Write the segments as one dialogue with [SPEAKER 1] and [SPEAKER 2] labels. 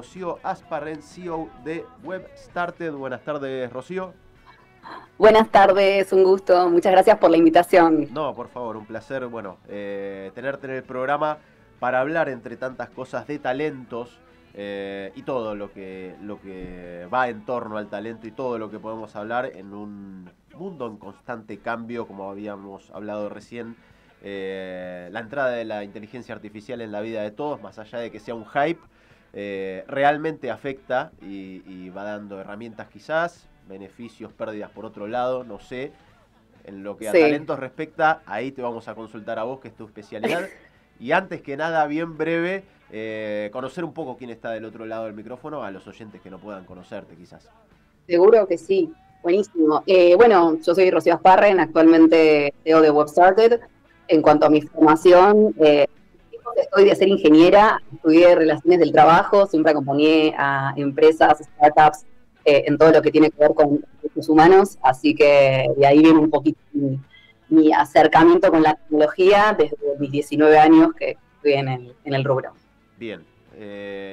[SPEAKER 1] Rocío Asparren, CEO de WebStarted. Buenas tardes, Rocío.
[SPEAKER 2] Buenas tardes, un gusto. Muchas gracias por la invitación.
[SPEAKER 1] No, por favor, un placer, tenerte en el programa para hablar, entre tantas cosas, de talentos y todo lo que va en torno al talento y todo lo que podemos hablar en un mundo en constante cambio, como habíamos hablado recién. La entrada de la inteligencia artificial en la vida de todos, más allá de que sea un hype, realmente afecta y va dando herramientas quizás, beneficios, pérdidas por otro lado, no sé. En lo que a
[SPEAKER 2] Sí.
[SPEAKER 1] talentos respecta, ahí te vamos a consultar a vos, que es tu especialidad. Y antes que nada, bien breve, conocer un poco quién está del otro lado del micrófono, a los oyentes que no puedan conocerte quizás.
[SPEAKER 2] Seguro que sí. Buenísimo. Bueno, yo soy Rocío Asparren, actualmente CEO de WebStarted. En cuanto a mi formación, estoy de ser ingeniera, estudié Relaciones del Trabajo, siempre acompañé a empresas, startups, en todo lo que tiene que ver con recursos humanos, así que de ahí viene un poquito mi acercamiento con la tecnología desde mis 19 años que estoy en el rubro.
[SPEAKER 1] Bien.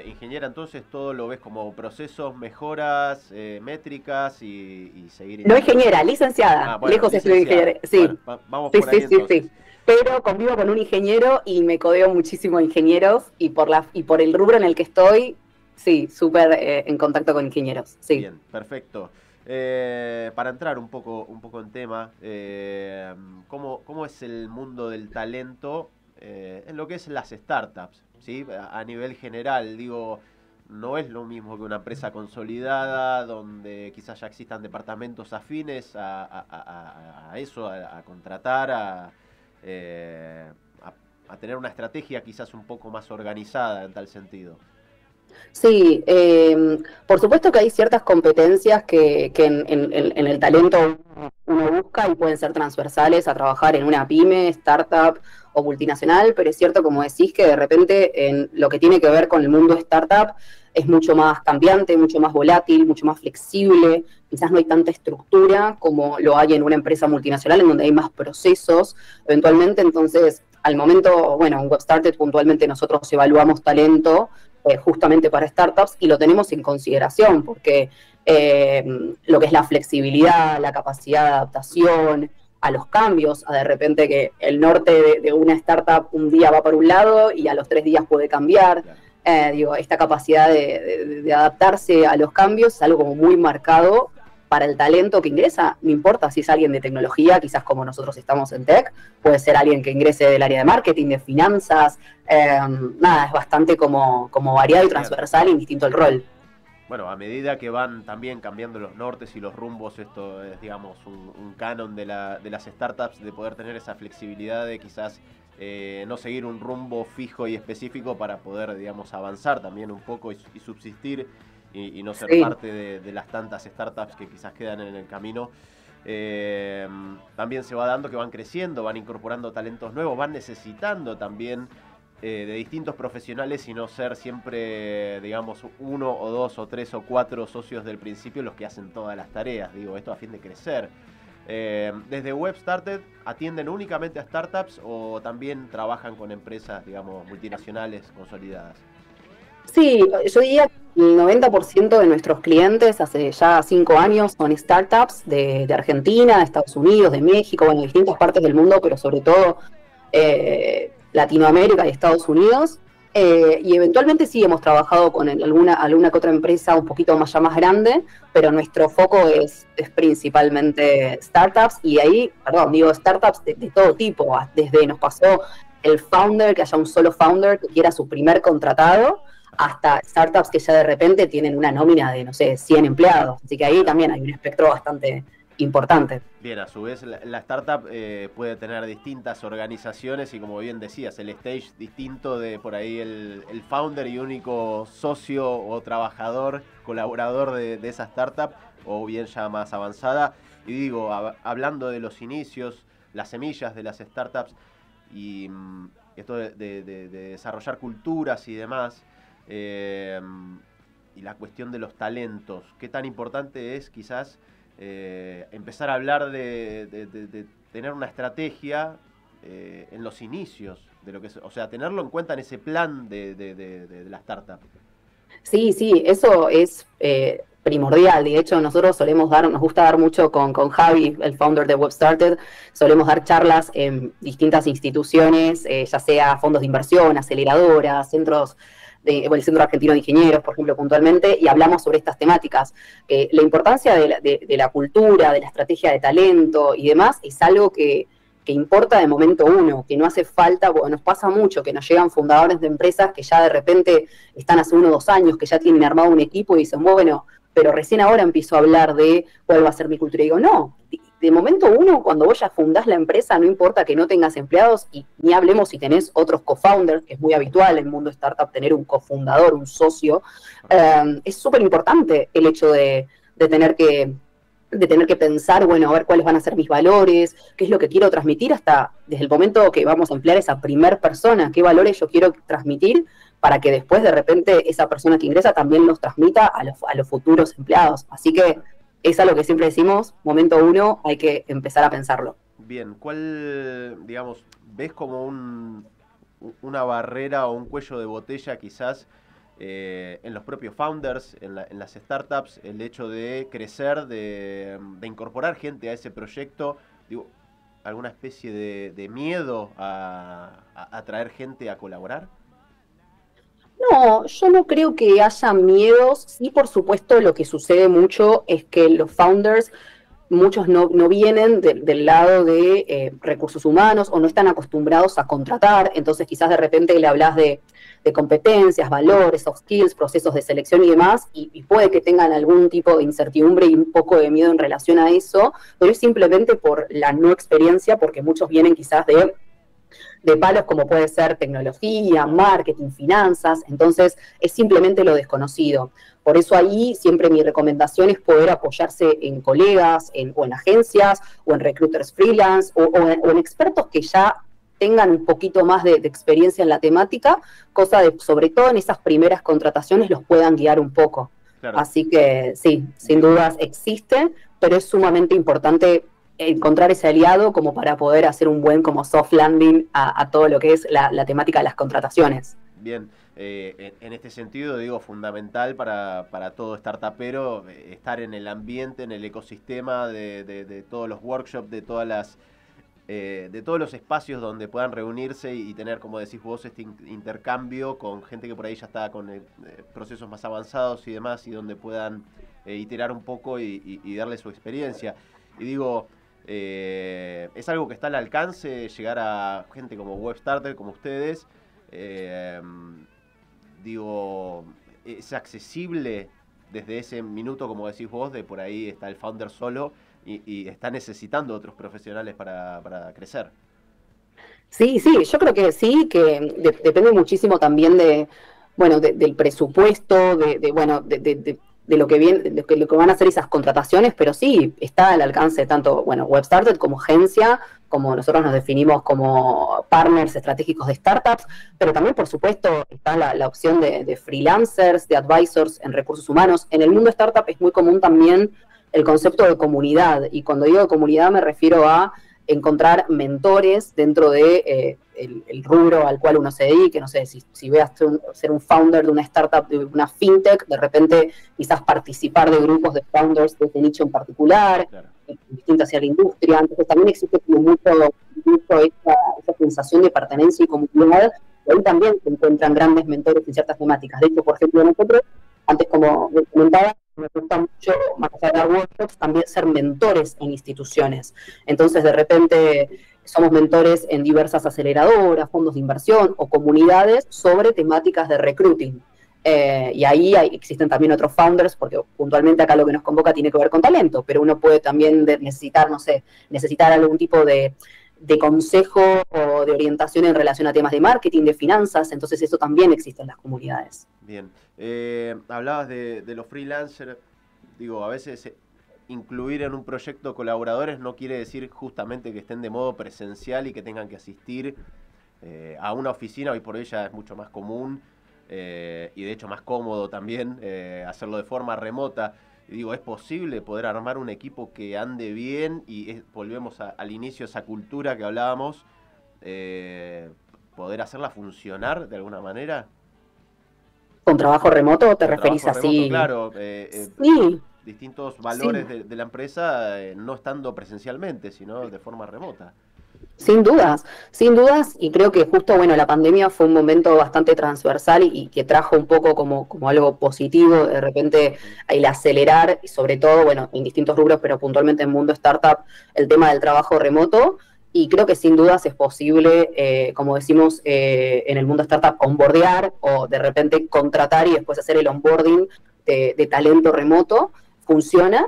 [SPEAKER 1] Ingeniera, entonces todo lo ves como procesos, mejoras, métricas y seguir
[SPEAKER 2] No
[SPEAKER 1] indagando.
[SPEAKER 2] ingeniera, licenciada.
[SPEAKER 1] Ah, bueno,
[SPEAKER 2] Lejos estudio de
[SPEAKER 1] licenciada.
[SPEAKER 2] ingeniería.
[SPEAKER 1] Bueno,
[SPEAKER 2] Sí,
[SPEAKER 1] vamos
[SPEAKER 2] sí,
[SPEAKER 1] por
[SPEAKER 2] sí,
[SPEAKER 1] ahí
[SPEAKER 2] sí,
[SPEAKER 1] entonces.
[SPEAKER 2] sí. Pero convivo con un ingeniero y me codeo muchísimo a ingenieros y por el rubro en el que estoy, sí, súper en contacto con ingenieros. Sí.
[SPEAKER 1] Bien, perfecto. Para entrar un poco en tema, ¿cómo es el mundo del talento en lo que es las startups? ¿Sí? A nivel general, digo, no es lo mismo que una empresa consolidada, donde quizás ya existan departamentos afines a eso, a contratar, eh, a tener una estrategia quizás un poco más organizada en tal sentido.
[SPEAKER 2] Sí, por supuesto que hay ciertas competencias que en el talento uno busca y pueden ser transversales a trabajar en una pyme, startup o multinacional, pero es cierto, como decís, que de repente en lo que tiene que ver con el mundo startup es mucho más cambiante, mucho más volátil, mucho más flexible, quizás no hay tanta estructura como lo hay en una empresa multinacional en donde hay más procesos eventualmente, entonces al momento, bueno, en WebStarted puntualmente nosotros evaluamos talento justamente para startups y lo tenemos en consideración porque eh, lo que es la flexibilidad, la capacidad de adaptación a los cambios, a de repente que el norte de una startup un día va para un lado y a los 3 días puede cambiar.
[SPEAKER 1] Claro.
[SPEAKER 2] Digo, esta capacidad de adaptarse a los cambios es algo como muy marcado para el talento que ingresa, no importa si es alguien de tecnología, quizás como nosotros estamos en tech, puede ser alguien que ingrese del área de marketing, de finanzas, nada, es bastante como variado y
[SPEAKER 1] Bien.
[SPEAKER 2] transversal y distinto el rol.
[SPEAKER 1] Bueno, a medida que van también cambiando los nortes y los rumbos, esto es, digamos, un canon de las startups de poder tener esa flexibilidad de quizás no seguir un rumbo fijo y específico para poder, digamos, avanzar también un poco y subsistir y no ser
[SPEAKER 2] Sí,
[SPEAKER 1] parte de las tantas startups que quizás quedan en el camino. También se va dando que van creciendo, van incorporando talentos nuevos, van necesitando también de distintos profesionales y no ser siempre, digamos, uno o dos o tres o cuatro socios del principio los que hacen todas las tareas. Digo, esto a fin de crecer. Desde WebStarted, ¿atienden únicamente a startups o también trabajan con empresas, digamos, multinacionales consolidadas?
[SPEAKER 2] sí, yo diría que el 90% de nuestros clientes hace ya 5 años son startups de Argentina, de Estados Unidos, de México, bueno, de distintas partes del mundo, pero sobre todo Latinoamérica y Estados Unidos. Y eventualmente sí hemos trabajado con alguna que otra empresa un poquito más ya más grande, pero nuestro foco es principalmente startups y ahí, perdón, digo startups de todo tipo, desde nos pasó el founder, que haya un solo founder que quiera su primer contratado, hasta startups que ya de repente tienen una nómina de, no sé, 100 empleados. Así que ahí
[SPEAKER 1] Claro.
[SPEAKER 2] también hay un espectro bastante importante.
[SPEAKER 1] Bien, a su vez la startup puede tener distintas organizaciones y como bien decías, el stage distinto de por ahí el founder y único socio o trabajador, colaborador de esa startup o bien ya más avanzada. Y digo, hablando de los inicios, las semillas de las startups y esto de desarrollar culturas y demás, eh, y la cuestión de los talentos, ¿qué tan importante es quizás empezar a hablar de tener una estrategia en los inicios de lo que es, o sea, tenerlo en cuenta en ese plan de la startup?
[SPEAKER 2] Sí, sí, eso es primordial. De hecho, nosotros solemos dar, nos gusta dar mucho con Javi, el founder de WebStarted, solemos dar charlas en distintas instituciones, ya sea fondos de inversión, aceleradoras, centros el Centro Argentino de Ingenieros, por ejemplo, puntualmente, y hablamos sobre estas temáticas. La importancia de la cultura, de la estrategia de talento y demás es algo que importa de momento uno, que no hace falta, porque nos pasa mucho, que nos llegan fundadores de empresas que ya de repente están hace 1 o 2 años, que ya tienen armado un equipo y dicen, bueno, pero recién ahora empiezo a hablar de cuál va a ser mi cultura. Y digo, no, de momento uno, cuando vos ya fundás la empresa, no importa que no tengas empleados, y ni hablemos si tenés otros co-founders, que es muy habitual en el mundo startup tener un cofundador, un socio, es súper importante el hecho de tener que pensar, bueno, a ver cuáles van a ser mis valores, qué es lo que quiero transmitir hasta desde el momento que vamos a emplear esa primer persona, qué valores yo quiero transmitir para que después de repente esa persona que ingresa también los transmita a los futuros empleados. Así que es algo que siempre decimos, momento uno, hay que empezar a pensarlo.
[SPEAKER 1] Bien, ¿cuál, digamos, ves como una barrera o un cuello de botella quizás en los propios founders, en las startups, el hecho de crecer, de incorporar gente a ese proyecto? Digo, ¿alguna especie de miedo a traer gente a colaborar?
[SPEAKER 2] No, yo no creo que haya miedos. Sí, por supuesto, lo que sucede mucho es que los founders, muchos no vienen del lado de recursos humanos o no están acostumbrados a contratar, entonces quizás de repente le hablas de competencias, valores, soft skills, procesos de selección y demás, y puede que tengan algún tipo de incertidumbre y un poco de miedo en relación a eso, pero es simplemente por la no experiencia, porque muchos vienen quizás de palos como puede ser tecnología, marketing, finanzas, entonces es simplemente lo desconocido. Por eso ahí siempre mi recomendación es poder apoyarse en colegas, o en agencias, o en recruiters freelance, o en expertos que ya tengan un poquito más de experiencia en la temática, cosa de, sobre todo en esas primeras contrataciones, los puedan guiar un poco.
[SPEAKER 1] Claro.
[SPEAKER 2] Así que sí, sin
[SPEAKER 1] Bien.
[SPEAKER 2] dudas existe, pero es sumamente importante encontrar ese aliado como para poder hacer un buen como soft landing a todo lo que es la temática de las contrataciones.
[SPEAKER 1] Bien, en este sentido digo fundamental para todo startupero estar en el ambiente, en el ecosistema de todos los workshops, de todos los espacios donde puedan reunirse y tener, como decís vos, este intercambio con gente que por ahí ya está con procesos más avanzados y demás, y donde puedan iterar un poco y darle su experiencia. Y digo, es algo que está al alcance, llegar a gente como WebStarter, como ustedes. Eh, digo, es accesible desde ese minuto, como decís vos, de por ahí está el founder solo y está necesitando otros profesionales para crecer.
[SPEAKER 2] Sí, sí, yo creo que sí, que depende muchísimo también bueno, del presupuesto, bueno, de lo que viene, de lo que van a hacer esas contrataciones, pero sí, está al alcance tanto, bueno, WebStarted como agencia, como nosotros nos definimos como partners estratégicos de startups, pero también, por supuesto, está la opción de freelancers, de advisors en recursos humanos. En el mundo startup es muy común también el concepto de comunidad, y cuando digo comunidad me refiero a encontrar mentores dentro de el rubro al cual uno se dedique, no sé, si veas ser un founder de una startup, de una fintech, de repente quizás participar de grupos de founders de ese nicho en particular,
[SPEAKER 1] Claro.
[SPEAKER 2] distinto hacia la industria, entonces también existe como mucho esa sensación de pertenencia y comunidad, y ahí también se encuentran grandes mentores en ciertas temáticas. De hecho, por ejemplo, nosotros, antes como comentaba, me gusta mucho, más allá de dar workshops, también ser mentores en instituciones. Entonces, de repente, somos mentores en diversas aceleradoras, fondos de inversión o comunidades sobre temáticas de recruiting. Y ahí existen también otros founders, porque puntualmente acá lo que nos convoca tiene que ver con talento, pero uno puede también necesitar, no sé, necesitar algún tipo de consejo o de orientación en relación a temas de marketing, de finanzas, entonces eso también existe en las comunidades.
[SPEAKER 1] Bien. Hablabas de los freelancers. Digo, a veces incluir en un proyecto colaboradores no quiere decir justamente que estén de modo presencial y que tengan que asistir a una oficina. Hoy por hoy ya es mucho más común y de hecho más cómodo también hacerlo de forma remota. Y digo, ¿es posible poder armar un equipo que ande bien? Y volvemos al inicio, esa cultura que hablábamos, poder hacerla funcionar de alguna manera.
[SPEAKER 2] ¿Con trabajo remoto te
[SPEAKER 1] Con
[SPEAKER 2] referís
[SPEAKER 1] trabajo remoto,
[SPEAKER 2] así?
[SPEAKER 1] claro,
[SPEAKER 2] Sí,
[SPEAKER 1] distintos
[SPEAKER 2] sí.
[SPEAKER 1] valores de la empresa no estando presencialmente, sino de forma remota.
[SPEAKER 2] Sin dudas, y creo que justo, bueno, la pandemia fue un momento bastante transversal y que trajo un poco como algo positivo, de repente
[SPEAKER 1] Ujú.
[SPEAKER 2] el acelerar, y sobre todo, bueno, en distintos rubros, pero puntualmente en mundo startup, el tema del trabajo remoto, y creo que sin dudas es posible, como decimos en el mundo startup, onboardear o de repente contratar y después hacer el onboarding de talento remoto, funciona.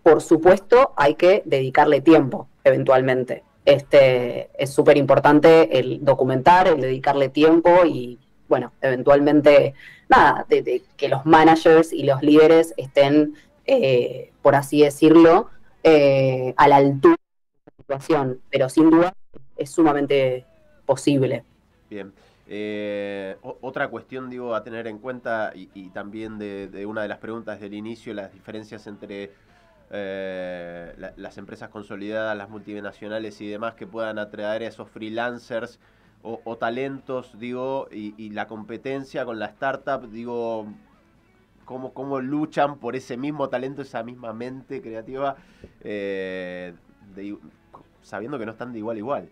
[SPEAKER 2] Por supuesto, hay que dedicarle tiempo, eventualmente. Es súper importante el documentar, el dedicarle tiempo y, bueno, eventualmente, nada, de que los managers y los líderes estén, por así decirlo, a la altura de la situación, pero sin duda es sumamente posible.
[SPEAKER 1] Bien. Otra cuestión, digo, a tener en cuenta y también de una de las preguntas del inicio, las diferencias entre las empresas consolidadas, las multinacionales y demás que puedan atraer a esos freelancers o talentos, digo, y la competencia con la startup, digo, cómo luchan por ese mismo talento, esa misma mente creativa, eh, de- sabiendo que no están de igual a igual.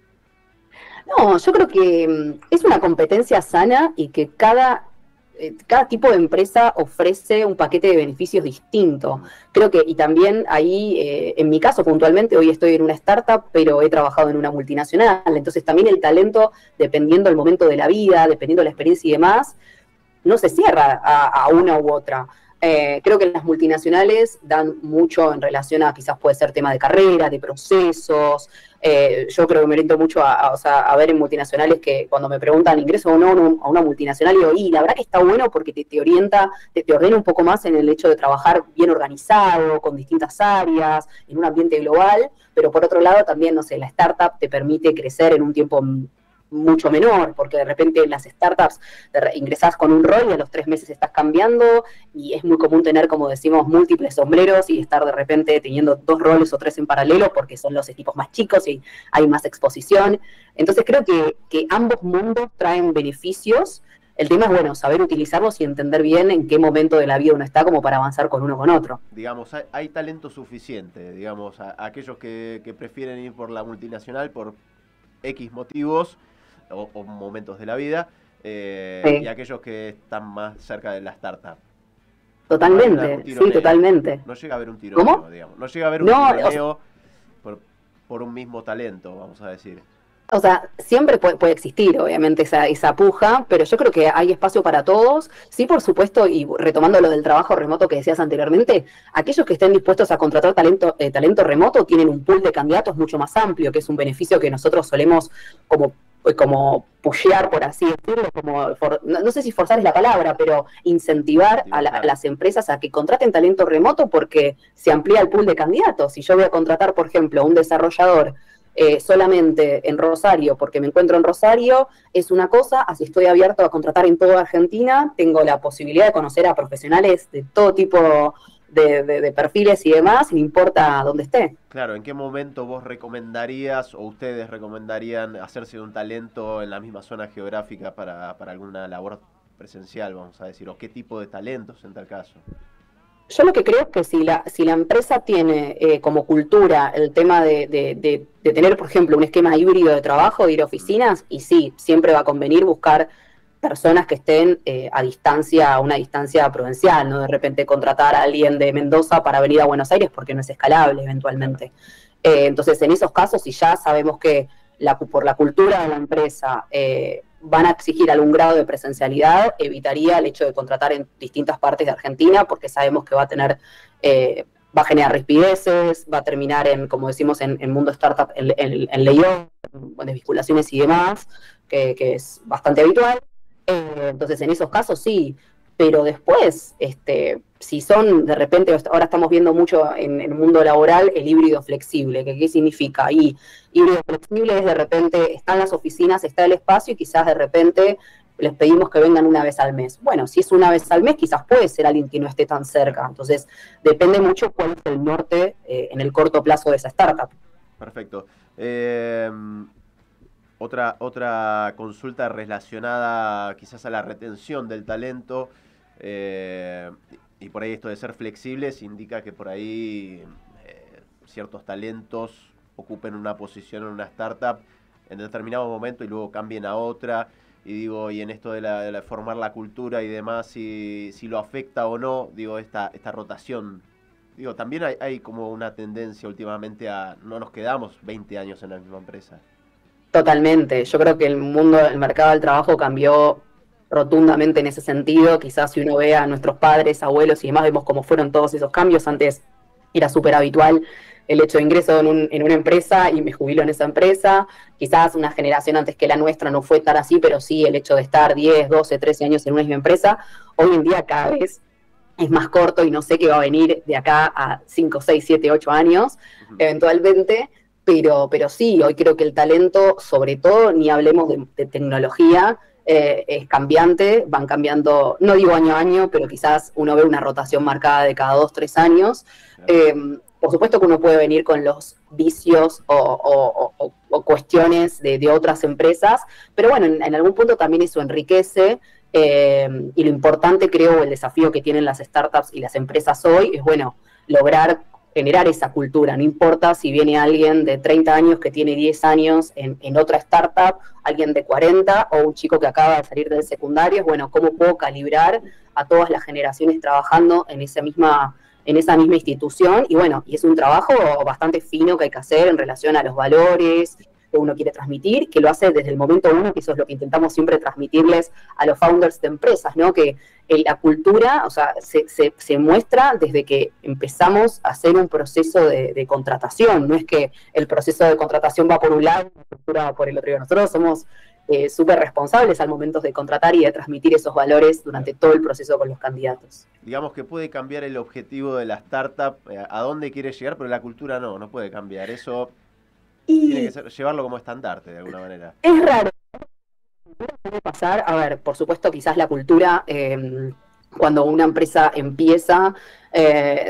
[SPEAKER 2] No, yo creo que es una competencia sana y que cada tipo de empresa ofrece un paquete de beneficios distinto.
[SPEAKER 1] Ujú.
[SPEAKER 2] Creo que, y también ahí, en mi caso puntualmente, hoy estoy en una startup, pero he trabajado en una multinacional. Entonces también el talento, dependiendo del momento de la vida, dependiendo de la experiencia y demás, no se cierra a una u otra. Creo que las multinacionales dan mucho en relación a quizás puede ser tema de carrera, de procesos. Yo creo que me oriento mucho o sea, a ver en multinacionales que cuando me preguntan ingreso o no a una multinacional, digo, y la verdad que está bueno porque te orienta, te ordena un poco más en el hecho de trabajar bien organizado, con distintas áreas, en un ambiente global, pero por otro lado también, no sé, la startup te permite crecer en un tiempo mucho menor, porque de repente en las startups ingresás con un rol y a los 3 meses estás cambiando y es muy común tener, como decimos, múltiples sombreros y estar de repente teniendo 2 roles o 3 en paralelo porque son los equipos más chicos y hay más exposición. Entonces creo que ambos mundos traen beneficios. El tema es, bueno, saber utilizarlos y entender bien en qué momento de la vida uno está como para avanzar con uno o con otro.
[SPEAKER 1] Digamos, hay talento suficiente, digamos, a aquellos que prefieren ir por la multinacional por X motivos o momentos de la vida, y
[SPEAKER 2] Sí,
[SPEAKER 1] aquellos que están más cerca de la startup. No hay un
[SPEAKER 2] totalmente, sí,
[SPEAKER 1] tironeo,
[SPEAKER 2] totalmente.
[SPEAKER 1] no llega a haber un tironeo,
[SPEAKER 2] ¿Cómo?
[SPEAKER 1] digamos, no llega a haber un
[SPEAKER 2] No, o sea,
[SPEAKER 1] tironeo por, por un mismo talento, vamos a decir.
[SPEAKER 2] siempre puede existir, obviamente, esa puja, pero yo creo que hay espacio para todos. Sí, por supuesto, y retomando lo del trabajo remoto que decías anteriormente, aquellos que estén dispuestos a contratar talento remoto tienen un pool de candidatos mucho más amplio, que es un beneficio que nosotros solemos como, como pushear, por así decirlo, como no sé si forzar es la palabra, pero incentivar a,
[SPEAKER 1] Incentivar,
[SPEAKER 2] a
[SPEAKER 1] claro.
[SPEAKER 2] las empresas a que contraten talento remoto porque se amplía el pool de candidatos. Si yo voy a contratar, por ejemplo, a un desarrollador solamente en Rosario, porque me encuentro en Rosario, es una cosa, así estoy abierto a contratar en toda Argentina, tengo la posibilidad de conocer a profesionales de todo tipo de perfiles y demás, no importa dónde esté.
[SPEAKER 1] Claro, ¿en qué momento vos recomendarías o ustedes recomendarían hacerse de un talento en la misma zona geográfica para alguna labor presencial, vamos a decir? ¿O qué tipo de talentos en tal caso?
[SPEAKER 2] Yo lo que creo es que si la empresa tiene como cultura el tema de tener, por ejemplo, un esquema híbrido de trabajo, de ir a
[SPEAKER 1] Mm.
[SPEAKER 2] oficinas, y sí, siempre va a convenir buscar personas que estén a distancia, a una distancia prudencial, no de repente contratar a alguien de Mendoza para venir a Buenos Aires porque no es escalable
[SPEAKER 1] Claro.
[SPEAKER 2] eventualmente. Entonces, en esos casos, si ya sabemos que por la cultura de la empresa van a exigir algún grado de presencialidad, evitaría el hecho de contratar en distintas partes de Argentina porque sabemos que va a generar rispideces, va a terminar en, como decimos en mundo startup, en layoff, en desvinculaciones y demás, que es bastante habitual. Entonces, en esos casos sí, pero después, si son de repente, ahora estamos viendo mucho en el mundo laboral el híbrido flexible, que qué significa. Y híbrido flexible es de repente, están las oficinas, está el espacio y quizás de repente les pedimos que vengan una vez al mes. Bueno, si es una vez al mes, quizás puede ser alguien que no esté tan cerca. Entonces, depende mucho cuál es el norte en el corto plazo de esa startup.
[SPEAKER 1] Perfecto. Otra consulta relacionada quizás a la retención del talento. Eh, y por ahí esto de ser flexibles indica que por ahí ciertos talentos ocupen una posición en una startup en determinado momento y luego cambien a otra. Y digo, y en esto de la formar la cultura y demás, si lo afecta o no, digo, esta rotación. Digo, también hay como una tendencia últimamente a no nos quedamos 20 años en la misma empresa.
[SPEAKER 2] Totalmente. Yo creo que el mercado del trabajo cambió rotundamente en ese sentido. Quizás si uno ve a nuestros padres, abuelos y demás, vemos cómo fueron todos esos cambios. Antes era súper habitual el hecho de ingreso en una empresa y me jubilo en esa empresa. Quizás una generación antes que la nuestra no fue tan así, pero sí el hecho de estar 10, 12, 13 años en una misma empresa, hoy en día cada vez es más corto y no sé qué va a venir de acá a 5, 6, 7, 8 años, eventualmente. Pero sí, hoy creo que el talento, sobre todo, ni hablemos de tecnología, es cambiante, van cambiando, no digo año a año, pero quizás uno ve una rotación marcada de cada 2, 3 años. Por supuesto que uno puede venir con los vicios o cuestiones de otras empresas, pero bueno, en algún punto también eso enriquece. Y lo importante, creo, el desafío que tienen las startups y las empresas hoy es, bueno, lograr generar esa cultura. No importa si viene alguien de 30 años que tiene 10 años en otra startup, alguien de 40 o un chico que acaba de salir del secundario. Es, bueno, ¿cómo puedo calibrar a todas las generaciones trabajando en esa misma institución? Y bueno, y es un trabajo bastante fino que hay que hacer en relación a los valores que uno quiere transmitir, que lo hace desde el momento uno, que eso es lo que intentamos siempre transmitirles a los founders de empresas, ¿no? Que la cultura, o sea, se muestra desde que empezamos a hacer un proceso de contratación. No es que el proceso de contratación va por un lado y la cultura va por el otro. Nosotros somos súper responsables al momento de contratar y de transmitir esos valores durante todo el proceso con los candidatos.
[SPEAKER 1] Digamos que puede cambiar el objetivo de la startup, a dónde quiere llegar, pero la cultura no puede cambiar. Eso tiene que llevarlo como estandarte de alguna manera.
[SPEAKER 2] Es raro. Puede pasar, a ver, por supuesto, quizás la cultura, cuando una empresa empieza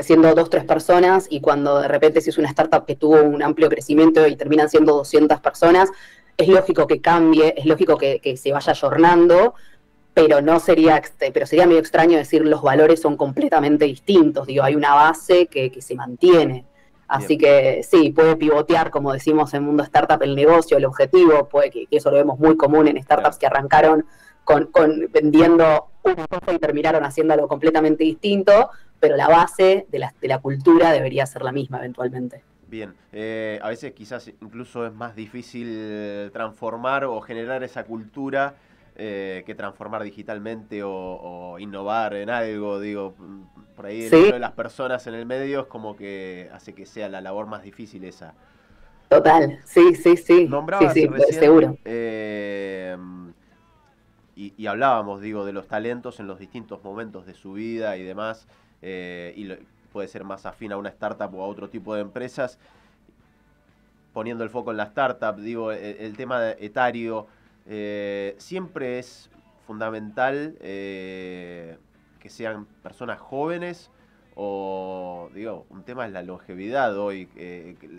[SPEAKER 2] siendo 2, 3 personas y cuando de repente si es una startup que tuvo un amplio crecimiento y terminan siendo 200 personas, es lógico que cambie, es lógico que se vaya ayornando, pero sería medio extraño decir los valores son completamente distintos. Digo, hay una base que se mantiene. Así que sí, puede pivotear, como decimos en mundo startup, el negocio, el objetivo, puede que eso lo vemos muy común en startups que arrancaron con vendiendo una cosa y terminaron haciendo algo completamente distinto, pero la base de la cultura debería ser la misma eventualmente.
[SPEAKER 1] Bien, a veces quizás incluso es más difícil transformar o generar esa cultura que transformar digitalmente o innovar en algo. Digo, por ahí el hecho de las personas en el medio es como que hace que sea la labor más difícil esa.
[SPEAKER 2] Total, sí.
[SPEAKER 1] Nombrabas
[SPEAKER 2] sí,
[SPEAKER 1] recién,
[SPEAKER 2] seguro.
[SPEAKER 1] Y hablábamos, digo, de los talentos en los distintos momentos de su vida y demás, puede ser más afín a una startup o a otro tipo de empresas. Poniendo el foco en la startup, digo, el tema etario, siempre es fundamental que sean personas jóvenes o, digo, un tema es la longevidad hoy.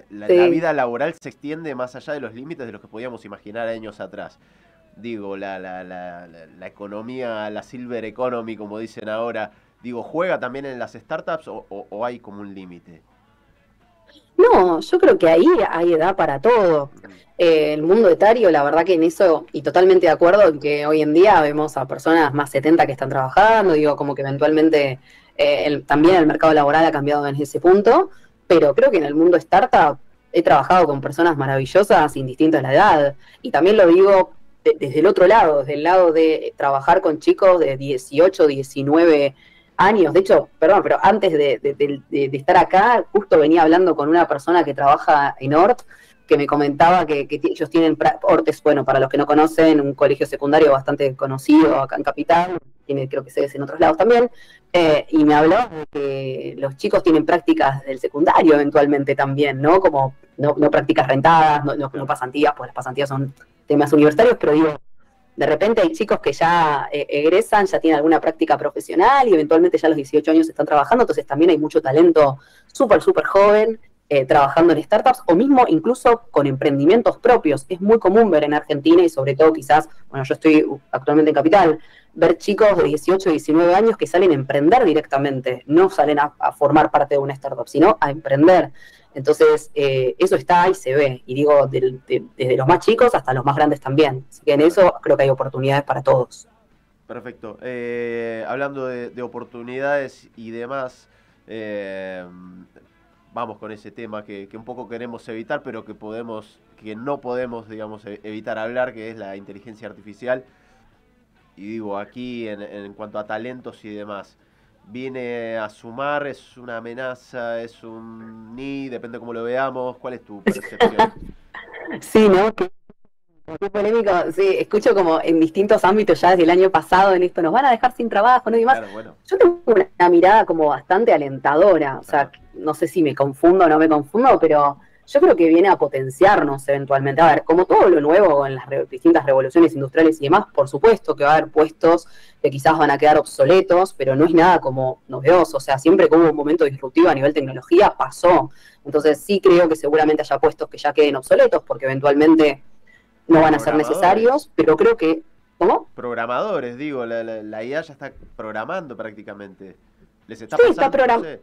[SPEAKER 1] La vida laboral se extiende más allá de los límites de los que podíamos imaginar años atrás. Digo, la economía, la silver economy, como dicen ahora, digo, ¿juega también en las startups o hay como un límite?
[SPEAKER 2] No, yo creo que ahí hay edad para todo. El mundo etario, la verdad que en eso, y totalmente de acuerdo, en que hoy en día vemos a personas más 70 que están trabajando, digo, como que eventualmente también el mercado laboral ha cambiado en ese punto, pero creo que en el mundo startup he trabajado con personas maravillosas, indistintas de la edad, y también lo digo desde el otro lado, desde el lado de trabajar con chicos de 18, 19 años. De hecho, perdón, pero antes de estar acá, justo venía hablando con una persona que trabaja en Ort, que me comentaba que ellos tienen, Ort es, bueno, para los que no conocen, un colegio secundario bastante conocido acá en Capital, tiene creo que sedes en otros lados también, y me hablaba de que los chicos tienen prácticas del secundario eventualmente también, ¿no? Como no prácticas rentadas, no pasantías, pues las pasantías son temas universitarios, pero digo, de repente hay chicos que ya egresan, ya tienen alguna práctica profesional y eventualmente ya a los 18 años están trabajando, entonces también hay mucho talento súper joven trabajando en startups o mismo incluso con emprendimientos propios. Es muy común ver en Argentina y sobre todo quizás, bueno, yo estoy actualmente en Capital, ver chicos de 18, 19 años que salen a emprender directamente, no salen a formar parte de una startup, sino a emprender. Entonces, eso está y se ve, y digo, desde los más chicos hasta los más grandes también. Así que en eso creo que hay oportunidades para todos.
[SPEAKER 1] Perfecto. Hablando de oportunidades y demás, eh, vamos con ese tema que un poco queremos evitar, pero que no podemos, digamos, evitar hablar, que es la inteligencia artificial. Y digo, aquí en cuanto a talentos y demás, ¿viene a sumar? ¿Es una amenaza? ¿Es un ni? Depende cómo lo veamos. ¿Cuál es tu percepción?
[SPEAKER 2] Sí, ¿no? Qué polémico, sí, escucho como en distintos ámbitos ya desde el año pasado en esto, nos van a dejar sin trabajo, ¿no? Y demás.
[SPEAKER 1] Claro, bueno.
[SPEAKER 2] Yo tengo una mirada como bastante alentadora, o sea,
[SPEAKER 1] Ajá.
[SPEAKER 2] no sé si me confundo o no me confundo, pero yo creo que viene a potenciarnos eventualmente. A ver, como todo lo nuevo en las distintas revoluciones industriales y demás, por supuesto que va a haber puestos que quizás van a quedar obsoletos, pero no es nada como novedoso, o sea, siempre que hubo un momento disruptivo a nivel tecnología, pasó. Entonces sí creo que seguramente haya puestos que ya queden obsoletos, porque eventualmente no van a ser
[SPEAKER 1] Programadores.
[SPEAKER 2] necesarios, pero creo que, ¿cómo?
[SPEAKER 1] Programadores, digo, la IA ya está programando prácticamente. ¿Les está
[SPEAKER 2] Sí, está
[SPEAKER 1] pasando? No
[SPEAKER 2] programado.
[SPEAKER 1] sé.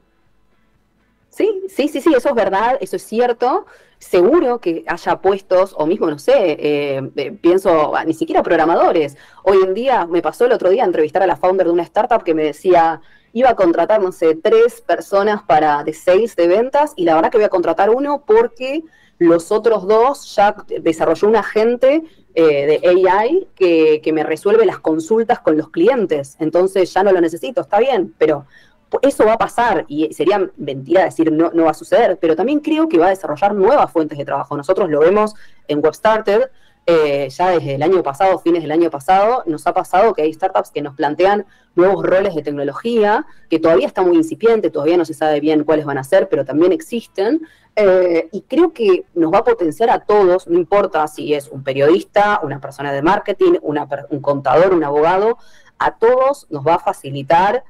[SPEAKER 2] Sí, sí, sí, sí, eso es verdad, eso es cierto. Seguro que haya puestos, o mismo, no sé, pienso, ni siquiera programadores. Hoy en día, me pasó el otro día entrevistar a la founder de una startup que me decía, iba a contratar, no sé, 3 personas de sales, de ventas, y la verdad que voy a contratar uno porque los otros dos ya desarrolló un agente de AI que me resuelve las consultas con los clientes. Entonces ya no lo necesito, está bien, pero eso va a pasar y sería mentira decir no, no va a suceder, pero también creo que va a desarrollar nuevas fuentes de trabajo. Nosotros lo vemos en WebStarted, ya desde el año pasado, fines del año pasado, nos ha pasado que hay startups que nos plantean nuevos roles de tecnología, que todavía está muy incipiente, todavía no se sabe bien cuáles van a ser, pero también existen. Y creo que nos va a potenciar a todos, no importa si es un periodista, una persona de marketing, un contador, un abogado, a todos nos va a facilitar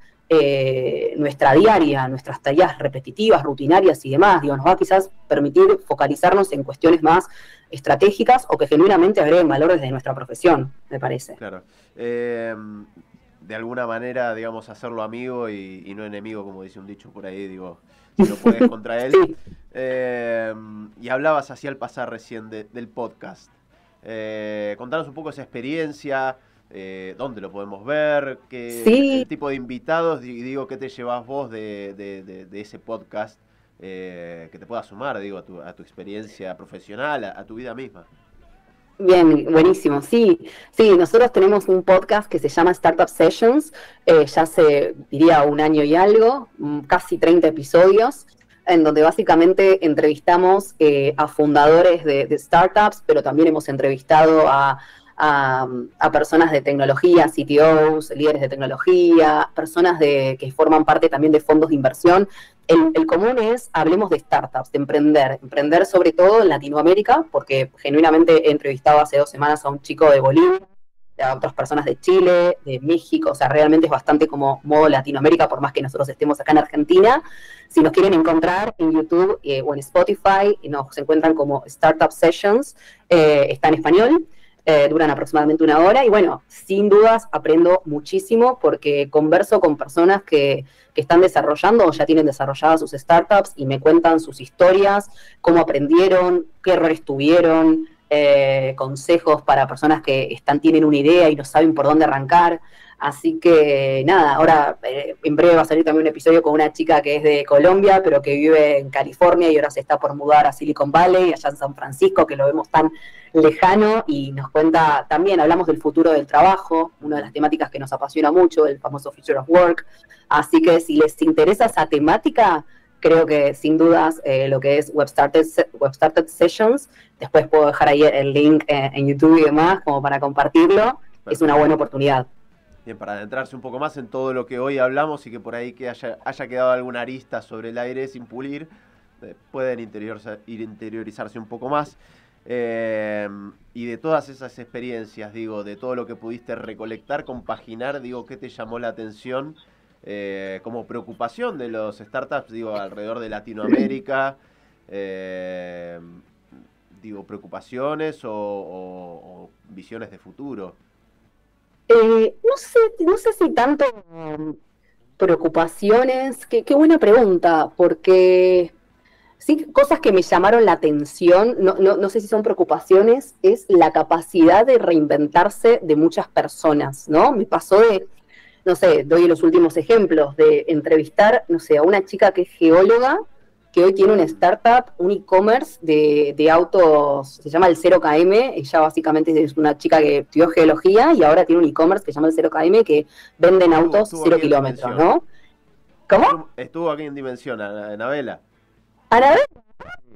[SPEAKER 2] nuestra diaria, nuestras tareas repetitivas, rutinarias y demás. Digo, nos va a quizás permitir focalizarnos en cuestiones más estratégicas o que genuinamente agreguen valor desde nuestra profesión, me parece.
[SPEAKER 1] Claro. De alguna manera, digamos, hacerlo amigo y no enemigo, como dice un dicho por ahí, digo, si no puedes contra él.
[SPEAKER 2] Sí,
[SPEAKER 1] Eh, y hablabas así al pasar recién del podcast. Contanos un poco esa experiencia, dónde lo podemos ver, el
[SPEAKER 2] sí.
[SPEAKER 1] tipo de invitados, y digo, ¿qué te llevas vos de ese podcast que te pueda sumar, digo, a tu experiencia profesional, a tu vida misma?
[SPEAKER 2] Bien, buenísimo. Sí, sí, nosotros tenemos un podcast que se llama Startup Sessions, ya hace, diría, un año y algo, casi 30 episodios, en donde básicamente entrevistamos a fundadores de startups, pero también hemos entrevistado a personas de tecnología, CTOs, líderes de tecnología, personas que forman parte también de fondos de inversión. El común es, hablemos de startups, de emprender sobre todo en Latinoamérica, porque genuinamente he entrevistado hace 2 semanas a un chico de Bolivia, a otras personas de Chile, de México, o sea, realmente es bastante como modo Latinoamérica, por más que nosotros estemos acá en Argentina. Si nos quieren encontrar en YouTube o en Spotify, nos encuentran como Startup Sessions, está en español. Duran aproximadamente 1 hora y bueno, sin dudas aprendo muchísimo porque converso con personas que están desarrollando o ya tienen desarrolladas sus startups y me cuentan sus historias, cómo aprendieron, qué errores tuvieron, consejos para personas que tienen una idea y no saben por dónde arrancar. Así que nada, ahora en breve va a salir también un episodio con una chica que es de Colombia, pero que vive en California y ahora se está por mudar a Silicon Valley, allá en San Francisco, que lo vemos tan lejano y nos cuenta también, hablamos del futuro del trabajo, una de las temáticas que nos apasiona mucho, el famoso Future of Work. Así que si les interesa esa temática, creo que sin dudas lo que es WebStarted Sessions, después puedo dejar ahí el link en YouTube y demás como para compartirlo, es una
[SPEAKER 1] Perfecto.
[SPEAKER 2] buena oportunidad.
[SPEAKER 1] Bien, para adentrarse un poco más en todo lo que hoy hablamos y que por ahí que haya quedado alguna arista sobre el aire sin pulir, pueden interiorizarse un poco más. Y de todas esas experiencias, digo, de todo lo que pudiste recolectar, compaginar, digo, ¿qué te llamó la atención como preocupación de los startups, digo, alrededor de Latinoamérica? eh, digo, preocupaciones o visiones de futuro.
[SPEAKER 2] No sé si tanto preocupaciones, qué buena pregunta, porque sí, cosas que me llamaron la atención, no sé si son preocupaciones, es la capacidad de reinventarse de muchas personas, ¿no? Me pasó de, no sé, doy los últimos ejemplos, de entrevistar, no sé, a una chica que es geóloga, que hoy tiene una startup, un e-commerce de autos, se llama el 0KM, ella básicamente es una chica que estudió geología y ahora tiene un e-commerce que se llama el 0KM, que venden autos
[SPEAKER 1] Estuvo
[SPEAKER 2] 0
[SPEAKER 1] aquí en
[SPEAKER 2] kilómetros,
[SPEAKER 1] Dimensión.
[SPEAKER 2] ¿no? ¿Cómo?
[SPEAKER 1] Estuvo aquí en Dimensión, Anabela.
[SPEAKER 2] Anabel,
[SPEAKER 1] Sí,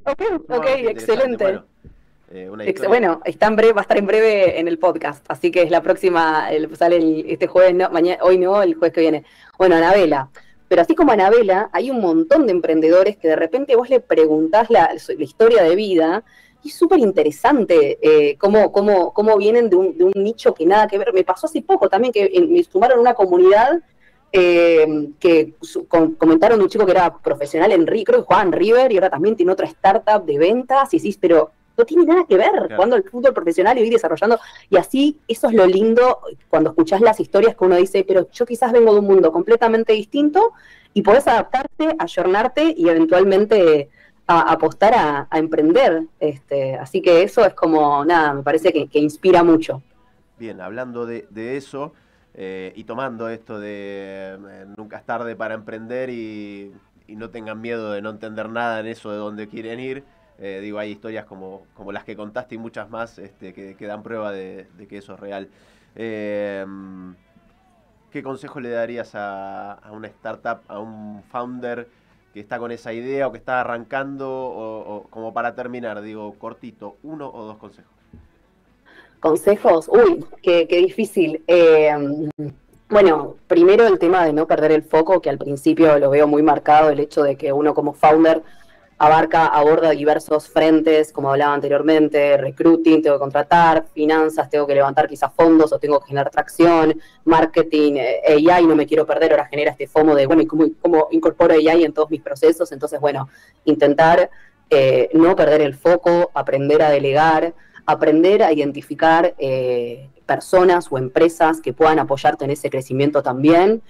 [SPEAKER 2] ok, ok,
[SPEAKER 1] sumamente interesante.
[SPEAKER 2] excelente.
[SPEAKER 1] Bueno, una historia.
[SPEAKER 2] Bueno, está en breve, va a estar en breve en el podcast, así que es la próxima, sale este jueves, no, mañana, hoy no, el jueves que viene. Bueno, Anabela. Pero así como Anabela, hay un montón de emprendedores que de repente vos le preguntás la historia de vida y es súper interesante cómo vienen de un nicho que nada que ver. Me pasó hace poco también que me sumaron a una comunidad comentaron de un chico que era profesional creo que jugaba en River y ahora también tiene otra startup de ventas y sí, pero no tiene nada que ver
[SPEAKER 1] Claro.
[SPEAKER 2] jugando al fútbol profesional y ir desarrollando. Y así, eso es lo lindo cuando escuchás las historias que uno dice, pero yo quizás vengo de un mundo completamente distinto y podés adaptarte, ayornarte y eventualmente apostar a emprender. Así que eso es como, nada, me parece que inspira mucho.
[SPEAKER 1] Bien, hablando de eso y tomando esto de nunca es tarde para emprender y no tengan miedo de no entender nada en eso de dónde quieren ir. Digo, hay historias como las que contaste y muchas más que dan prueba de que eso es real. Eh, ¿Qué consejo le darías a una startup, a un founder que está con esa idea o que está arrancando o como para terminar? Digo, cortito, uno o dos consejos.
[SPEAKER 2] Consejos, uy, qué difícil. Bueno, primero el tema de no perder el foco, que al principio lo veo muy marcado, el hecho de que uno como founder aborda diversos frentes, como hablaba anteriormente, recruiting, tengo que contratar, finanzas, tengo que levantar quizás fondos o tengo que generar tracción, marketing, AI, no me quiero perder, ahora genera este FOMO de, bueno, ¿y cómo incorporo AI en todos mis procesos? Entonces, bueno, intentar no perder el foco, aprender a delegar, aprender a identificar personas o empresas que puedan apoyarte en ese crecimiento también.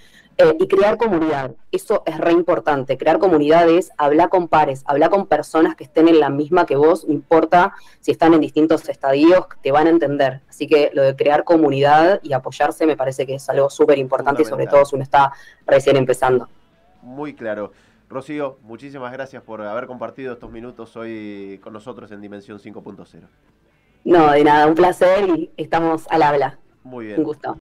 [SPEAKER 2] Y crear comunidad, eso es re importante. Crear comunidad es hablar con pares, hablar con personas que estén en la misma que vos, no importa si están en distintos estadios, te van a entender. Así que lo de crear comunidad y apoyarse me parece que es algo súper importante y sobre todo si uno está recién empezando.
[SPEAKER 1] Muy claro. Rocío, muchísimas gracias por haber compartido estos minutos hoy con nosotros en Dimensión 5.0.
[SPEAKER 2] No, de nada, un placer y estamos al habla.
[SPEAKER 1] Muy
[SPEAKER 2] Un
[SPEAKER 1] bien.
[SPEAKER 2] gusto.